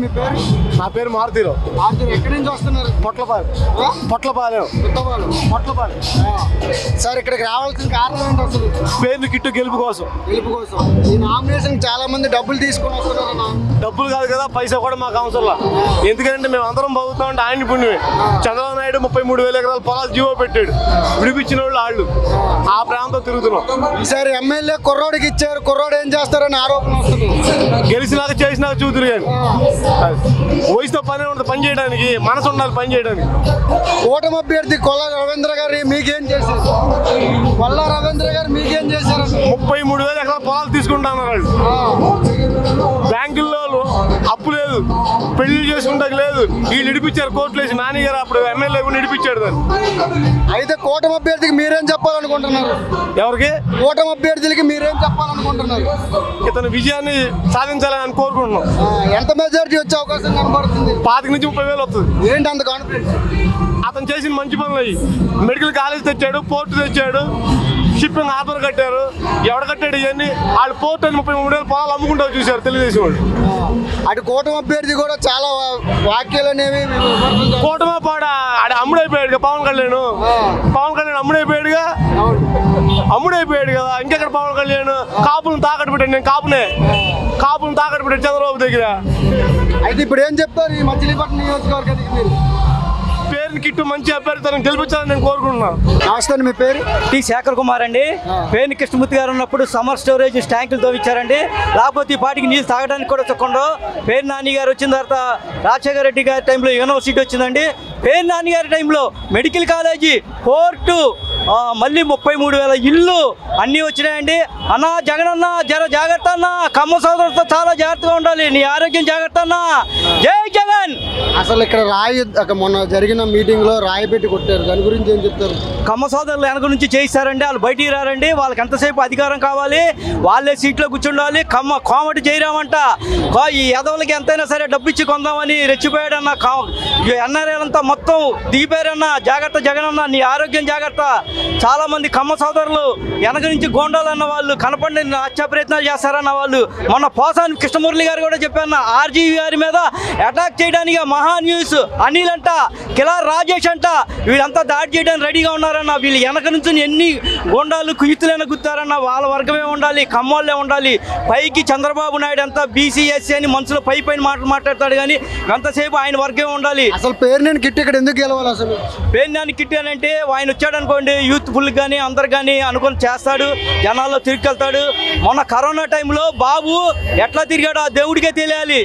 మీ పేరు? నా పేరు మారుతీరావు. ఎక్కడి నుంచి వస్తున్నారు? పొట్లపాలెం. సార్ ఇక్కడికి రావాల్సిన కారణం ఏంటి అసలు? పేర్లు కిట్టు గెలుపు కోసం. ఈ నామినేషన్ చాలా మంది డబ్బులు తీసుకొని వస్తున్నారన్న. డబ్బులు కాదు కదా, పైసా కూడా మాకు అవసరం. ఎందుకంటే మేము అందరం బాగుతాం అంటే ఆయన పుణ్యమే. చంద్రబాబు నాయుడు 33,000 ఎకరాల పొలాలు జీవో పెట్టాడు, విడిపించిన వాళ్ళు ఆ ప్రాంతం తిరుగుతున్నాం. ఈసారి ఎమ్మెల్యే కుర్రోడికి ఇచ్చారు, కుర్రోడు ఏం చేస్తారని ఆరోపణ వస్తుంది. గెలిచినాక చేసినాక చూతురు కానీ వయసుతో పని ఉండదు, పని చేయడానికి మనసు ఉండాలి పని చేయడానికి. కూటమి అభ్యర్థి కొల్లా రవీంద్ర గారు మీకేం చేశారు? 33,000 ఎకరాల పొలాలు తీసుకుంటున్నారు వాళ్ళు. బ్యాంకుల్లో అప్పు లేదు, పెళ్లి చేసుకుంటాక లేదు. వీళ్ళు ఇడిపించారు కోర్టులు వేసి. నాని గారు అప్పుడు ఎమ్మెల్యే కూడా ఇడిపించాడు దాన్ని. అయితే కూటమి అభ్యర్థికి మీరేం చెప్పాలనుకుంటున్నారు? ఎవరికి? కూటమి అభ్యర్థులకి మీరేం చెప్పాలనుకుంటున్నారు? ఇతను విజయాన్ని సాధించాలని కోరుకుంటున్నాం. ఎంత మెజారిటీ వచ్చే అవకాశం కనబడుతుంది? 25,000 నుంచి 30,000 వస్తుంది. ఏంటి అంత కాన్ఫిడెన్స్? అతను చేసిన మంచి పనులు అయ్యి. మెడికల్ కాలేజ్ తెచ్చాడు, పోర్టు తెచ్చాడు, షిప్పింగ్ హార్బర్ కట్టారు. ఎవడ కట్టాడు ఇవన్నీ? వాళ్ళు పోర్టు అని 33,000 పొలాలు అమ్ముకుంటారు చూసారు తెలుగుదేశం వాళ్ళు. అటు కూటమి అభ్యర్థి కూడా చాలా వ్యాఖ్యలు అనేవి. కూటమి పాడ ఆడ అమ్ముడైపోయాడు పవన్ కళ్యాణ్. పవన్ కళ్యాణ్ అమ్ముడైపోయాడుగా, అమ్ముడైపోయాడు కదా. ఇంకెక్కడ పవన్ కళ్యాణ్? కాపులను తాకట్టు పెట్టాడు. నేను కాపులను తాకట్టు పెట్టాడు చంద్రబాబు దగ్గర. అయితే ఇప్పుడు ఏం చెప్తారు ఈ మచిలీపట్నం నియోజకవర్గానికి మీరు? పేరుని కిట్టు మంచి అభ్యర్థులను గెలిపించాలని నేను కోరుకుంటున్నాను. నమస్తే, మీ పేరు? టి శేఖర్ కుమార్ అండి. పేరుని కృష్ణమూర్తి గారు ఉన్నప్పుడు సమ్మర్ స్టోరేజ్ ట్యాంకులు తవ్వించారండి. లేకపోతే ఈ పాటికి నీళ్ళు తాగడానికి కూడా చొక్కండు. పేరు నాని గారు వచ్చిన తర్వాత రాజశేఖర రెడ్డి గారి టైంలో యూనివర్సిటీ వచ్చిందండి. పేరు నాని గారి టైంలో మెడికల్ కాలేజీ, పోర్టు, మళ్ళీ 33,000 ఇళ్ళు అన్నీ వచ్చినాయండి. అన్నా జగనన్న జర జాగ్రత్త అన్న, కమ్మ సోదరులతో చాలా జాగ్రత్తగా ఉండాలి, నీ ఆరోగ్యం జాగ్రత్త అన్న. జై జగన్. అసలు ఇక్కడ మొన్న జరిగిన మీటింగ్ లో రాయి పెట్టి కొట్టారు, దాని గురించి ఏం చెప్తారు? కమ్మ సోదరులు వెనక నుంచి చేయిస్తారండి, వాళ్ళు బయటికి రారండి. వాళ్ళకి ఎంతసేపు అధికారం కావాలి, వాళ్ళే సీట్లో కూర్చుండాలి. కోమటి చేయరామంట ఈ ఎదవులకి ఎంతైనా సరే డబ్బు ఇచ్చి కొందామని రెచ్చిపోయాడన్న. ఎన్ఆర్ఐలంతా మొత్తం దిగిపోయారన్న. జాగ్రత్త జగన్ అన్న, నీ ఆరోగ్యం జాగ్రత్త. చాలా మంది కమ్మ సోదరులు వెనక నుంచి గోండాలన్న వాళ్ళు కనపడి హత్యా ప్రయత్నాలు చేస్తారన్న వాళ్ళు. మొన్న పోసాని కృష్ణమురళి గారు కూడా చెప్పారన్న, ఆర్జీవి గారి మీద అటాక్ చేయడానికి మహా న్యూస్ అనిల్ అంట, కిలార్ రాజేష్ అంట, వీళ్ళంతా దాడి చేయడానికి రెడీగా ఉన్నారన్న. వీళ్ళు వెనక నుంచి ఎన్ని గోండాలు కుయుతులైనా గుర్తారన్న. వాళ్ళ వర్గమే ఉండాలి, కమ్మోళ్ళే ఉండాలి. పైకి చంద్రబాబు నాయుడు అంతా బీసీఎస్సీ అని మనసులో పైన మాటలు మాట్లాడతాడు, కానీ ఎంతసేపు ఆయన వర్గమే ఉండాలి. అసలు పేరునేని కిట్టి ఇక్కడ ఎందుకు గెలవాలి? అసలు పేరునేని కిట్టి అని అంటే ఆయన వచ్చాడు అనుకోండి, యూత్ ఫుల్ కానీ అందరు కానీ అనుకొని చేస్తాడు, జనాల్లో తిరిగికెళ్తాడు. మొన్న కరోనా టైంలో బాబు ఎట్లా తిరిగాడు ఆ దేవుడికే తెలియాలి.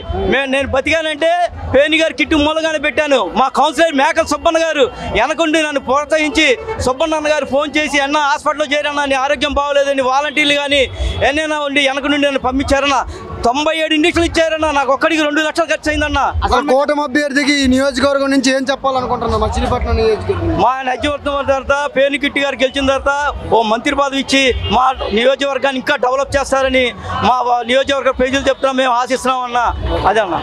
నేను బతికానంటే పేరుని గారు కిట్టి మూలగానే పెట్టాను. మా కౌన్సిలర్ మేకల సుబ్బన్న గారు వెనకుండి నన్ను ప్రోత్సహించి, సుబ్బన్న గారు ఫోన్ చేసి అన్న హాస్పిటల్లో చేరన్నా, నీ ఆరోగ్యం బాగోలేదని వాలంటీర్లు కానీ ఎన్నైనా ఉండి వెనక నుండి నన్ను పంపించారన్న. 97 ఇంజక్షన్లు ఇచ్చారన్న. నాకు ఒక్కడికి 2 లక్షలు ఖర్చు అయిందన్న. అసలు కూటమి అభ్యర్థికి ఈ నియోజకవర్గం నుంచి ఏం చెప్పాలనుకుంటున్నా? మచిలీపట్నం నియోజకవర్గం మా నజ్యవర్గం తర్వాత పేరుని కిట్టి గారు గెలిచిన తర్వాత ఓ మంత్రి పదవి ఇచ్చి మా నియోజకవర్గాన్ని ఇంకా డెవలప్ చేస్తారని మా నియోజకవర్గ ప్రజలు చెప్తున్నాం, మేము ఆశిస్తున్నాం అన్న. అదే అన్న.